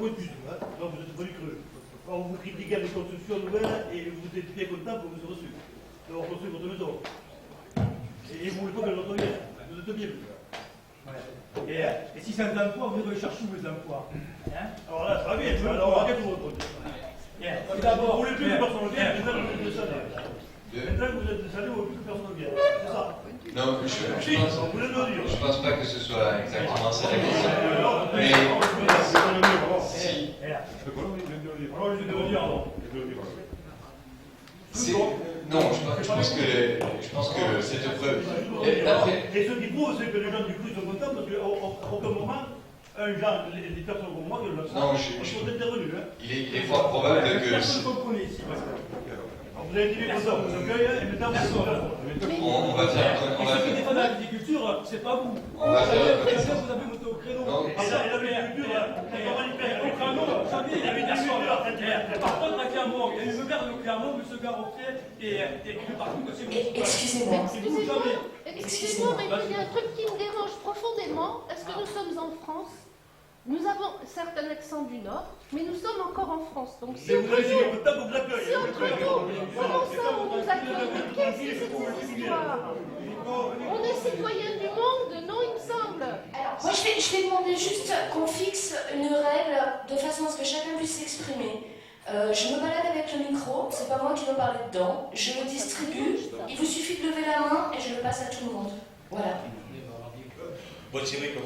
pointu. Hein. Donc vous êtes venu creux. Quand vous critiquez les constructions nouvelles et vous êtes bien content pour vous reçu. D'avoir construit votre maison. Et vous voulez pas qu'elle revienne. Vous êtes bien. Et si c'est un emploi, vous devez chercher où les emplois. Hein? Alors là, ça va bien. Alors arrêtez de vous répondre. D'abord, vous voulez plus que personne ne vienne, maintenant vous êtes décédé. Maintenant que vous êtes décédé, vous voulez plus que personne ne vienne. C'est ça. Non, je pense pas que ce soit exactement ça la question. Mais non, je pense que cette preuve. Et ce qui prouve, c'est que les gens du cru sont contents parce qu'à aucun moment, un genre, les personnes comme moi, qui le savent, sont intervenus. Il est fort probable que. Vous avez dit que ça vous accueille, et maintenant on va faire. Ceux qui défendent l'agriculture, c'est pas vous. On va faire. Vous avez monté au créneau. Et l'agriculture, Au créneau, vous savez, il y avait des choses. Par contre, à Clermont, il y a une gare de Clermont, M. Garotier, et partout que c'est vous. Excusez-moi. Excusez-moi, mais il y a un truc qui me dérange profondément. Est-ce que nous sommes en France? Nous avons certes un accent du Nord, mais nous sommes encore en France. Donc si vous avez dit que vous comment ça on nous accueille? Mais qu'est-ce que c'est que cette histoire? On est citoyens du monde, non, il me semble. Alors, moi, je vais demander juste qu'on fixe une règle de façon à ce que chacun puisse s'exprimer. Je me balade avec le micro, c'est pas moi qui veux parler dedans. Je le distribue, il vous suffit de lever la main et je le passe à tout le monde. Voilà. Bon, c'est vrai que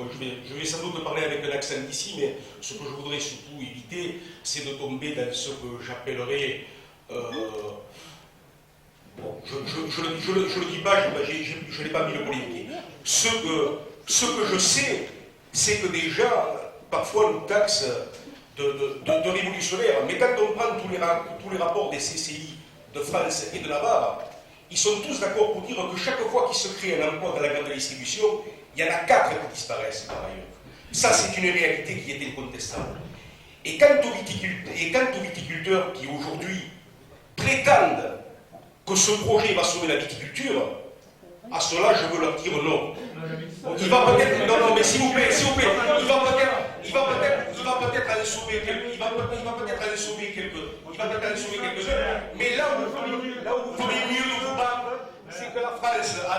je vais sans doute parler avec un accent d'ici, mais ce que je voudrais surtout éviter, c'est de tomber dans ce que j'appellerais... bon, je le dis pas, je n'ai pas mis le polémique. Ce que je sais, c'est que déjà, parfois, on nous taxe de révolutionnaires. Mais quand on prend tous les rapports des CCI de France et de Navarre, ils sont tous d'accord pour dire que chaque fois qu'il se crée un emploi dans la grande distribution, il y en a 4 qui disparaissent par ailleurs. Ça, c'est une réalité qui est incontestable. Et quant aux viticulteurs qui aujourd'hui prétendent que ce projet va sauver la viticulture, à cela, je veux leur dire non. Il va peut-être, non, mais s'il vous plaît, il va peut-être aller sauver quelques-uns, mais là où vous feriez mieux de vous battre, c'est que la France, à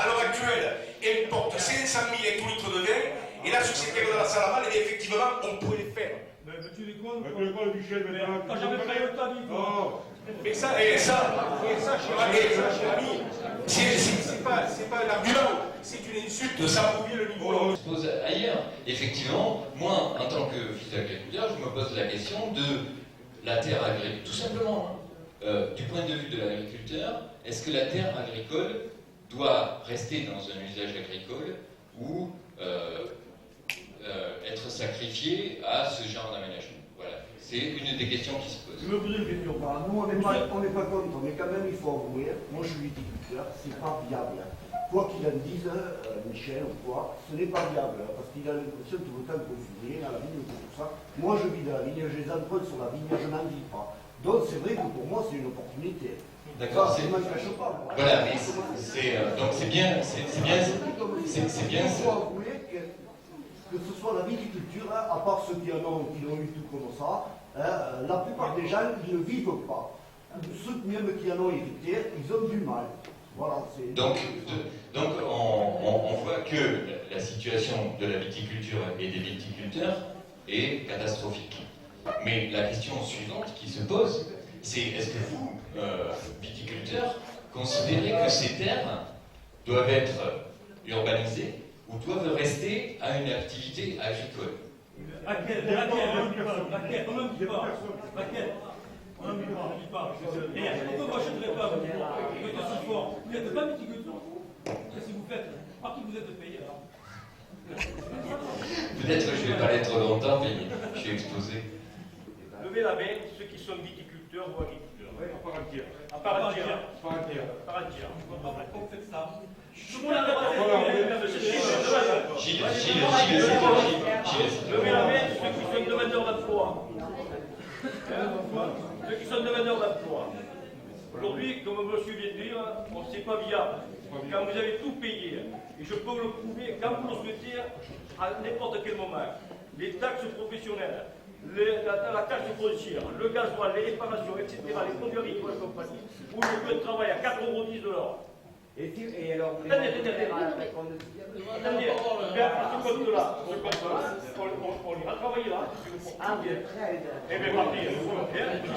l'heure actuelle, importe 500 000 hectolitres de vin, et la société de la Salamanque, et effectivement, on pourrait le faire. Mais tu les comptes, t'as jamais travaillé de ta vie, toi. Mais ça, cher ami, c'est pas un argument, c'est une insulte, ça prouve le niveau. On se pose ailleurs. Effectivement, moi, en tant que fils d'agriculteur, je me pose la question de la terre agricole. Tout simplement, du point de vue de l'agriculteur, est-ce que la terre agricole doit rester dans un usage agricole ou être sacrifiée à ce genre d'aménagement? Voilà, c'est une des questions qui se posent. Je me pose une question. Nous, on n'est pas contre, mais quand même, il faut avouer, moi je suis viticulteur, c'est pas viable. Quoi qu'il en dise, Michel ou quoi, ce n'est pas viable, parce qu'il a l'impression tout le temps de confuser à la vigne, tout ça. Moi je vis de la vigne, j'ai des emprunts sur la vigne, je n'en vis pas. Donc c'est vrai que pour moi c'est une opportunité. D'accord, c'est ne cache pas. Moi. Voilà, mais donc c'est bien. Il faut avouer que ce soit la viticulture, à part ceux qui l'ont eu tout comme ça, la plupart des gens ils ne vivent pas. Ceux même qui en ont hérité, ils ont du mal. Voilà, donc on voit que la situation de la viticulture et des viticulteurs est catastrophique. Mais la question suivante qui se pose, c'est est-ce que vous, viticulteurs, considérez que ces terres doivent être urbanisées ou doivent rester à une activité agricole? Laquelle? On n'en dit pas. Laquelle? On n'en dit pas. Et pourquoi moi je ne dirais pas, vous êtes aussi fort? Vous n'êtes pas viticulteur? Qu'est-ce que vous faites? Par qui vous êtes payé alors? Peut-être que je ne vais pas l'être longtemps, mais je suis exposé. Levez la main, ceux qui sont viticulteurs ou agriculteurs. Oui, à part entière. À part entière. Comment vous faites ça? Tout le monde a le Gilles, levez la main, ceux qui sont demandeurs d'emploi. Ceux qui sont demandeurs d'emploi. Aujourd'hui, comme monsieur vient de dire, c'est pas viable. Quand vous avez tout payé, et je peux vous le prouver, quand vous le souhaitez, à n'importe quel moment, les taxes professionnelles, la taxe foncière, le gasoil, les réparations, etc., les produits agricoles et compagnie, où le coût de travail à 4,10 € de l'heure. Et alors, vous Attendez, à ce compte-là, on ira travailler là. Ah, vous êtes prêt à aller Eh bien, parti, si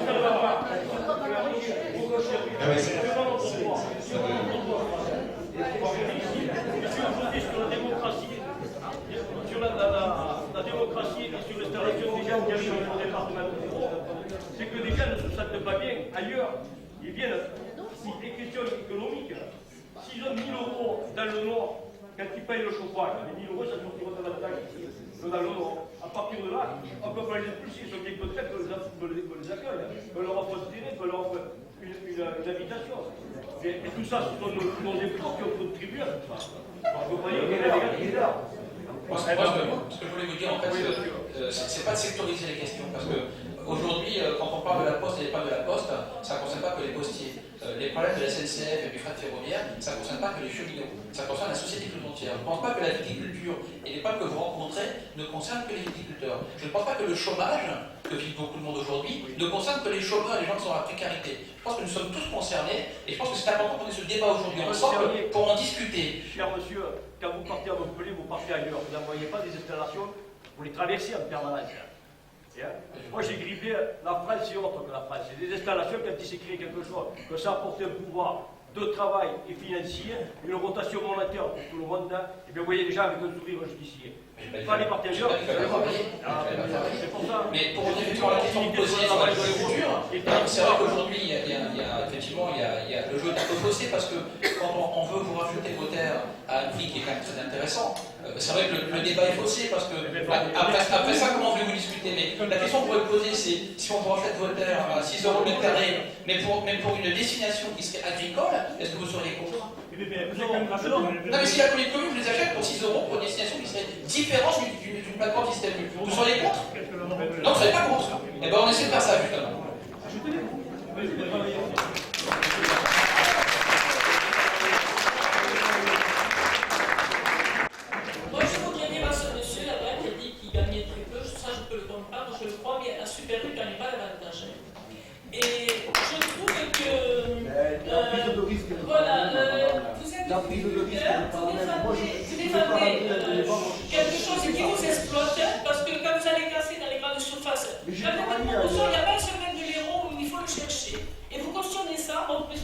ça ne va pas, aujourd'hui sur la démocratie, sur la démocratie et sur l'installation des gens qui arrivent dans le département de Pau, c'est que les gens ne se sentent pas bien ailleurs. Ils viennent pour des questions économiques. S'ils ont 1 000 € dans le Nord, quand ils payent le chauffage, les 1 000 €, ça sortira davantage ici, dans le Nord. À partir de là, on peut pas les expulser, ils sont bien contents qu'on les accueille, qu'on leur offre un terrain, qu'on leur offre une habitation. Et tout ça, ce sont nos impôts qui ont contribué à tout ça. Vous voyez, il est là. Ce que je voulais vous dire, en fait, c'est pas de sectoriser les questions, parce que aujourd'hui, quand on parle de la Poste et des problèmes de la Poste, ça ne concerne pas que les postiers. Les problèmes de la SNCF et du fret ferroviaire, ça ne concerne pas que les cheminots, ça concerne la société tout entière. Je ne pense pas que la viticulture et les problèmes que vous rencontrez ne concernent que les viticulteurs. Je ne pense pas que le chômage, que vit beaucoup de monde aujourd'hui, ne concerne que les chômeurs et les gens qui sont dans la précarité. Je pense que nous sommes tous concernés et je pense que c'est important qu'on ait ce débat aujourd'hui ensemble pour en discuter. Cher monsieur, quand vous partez à Montpellier, vous partez ailleurs. Vous n'envoyez pas des installations pour les traverser en permanence. Moi j'ai grippé la France, c'est autre que la France. C'est des installations, quand il s'est créé quelque chose, que ça apporte un pouvoir de travail et financier, une rotation monétaire pour tout le monde, et bien vous voyez les gens avec un sourire justicier. Il fallait partir ailleurs. C'est pour ça. Mais pour revenir effectivement à la question que vous posiez sur l'agriculture, c'est vrai qu'aujourd'hui, il y a le jeu est un peu faussé parce que quand on veut vous rajouter vos terres à un prix qui est quand même très intéressant, c'est vrai que le débat est faussé parce que après ça, comment voulez-vous discuter? Mais la question qu'on pourrait poser, c'est si on vous rachète vos terres à 6 € le carré, mais pour une destination qui serait agricole, est-ce que vous seriez contre? Non, mais si la commune vous les achète pour 6 € pour une destination qui serait différente d'une plateforme système, vous seriez contre? Non, vous ne seriez pas contre. Eh bien, on essaie de faire ça, justement. Moi, je voudrais dire à ce monsieur là-bas qui a dit qu'il gagnait très peu, ça je peux le comprendre, je le crois, mais à Super U, il ne gagne pas davantage. Et je trouve que. Voilà, vous êtes quelque chose qui vous exploite, parce que quand vous allez casser dans les grandes surfaces, quand il y a une promotion, il n'y a pas un seul mètre de l'héros où il faut le chercher. Et vous cautionnez ça, on peut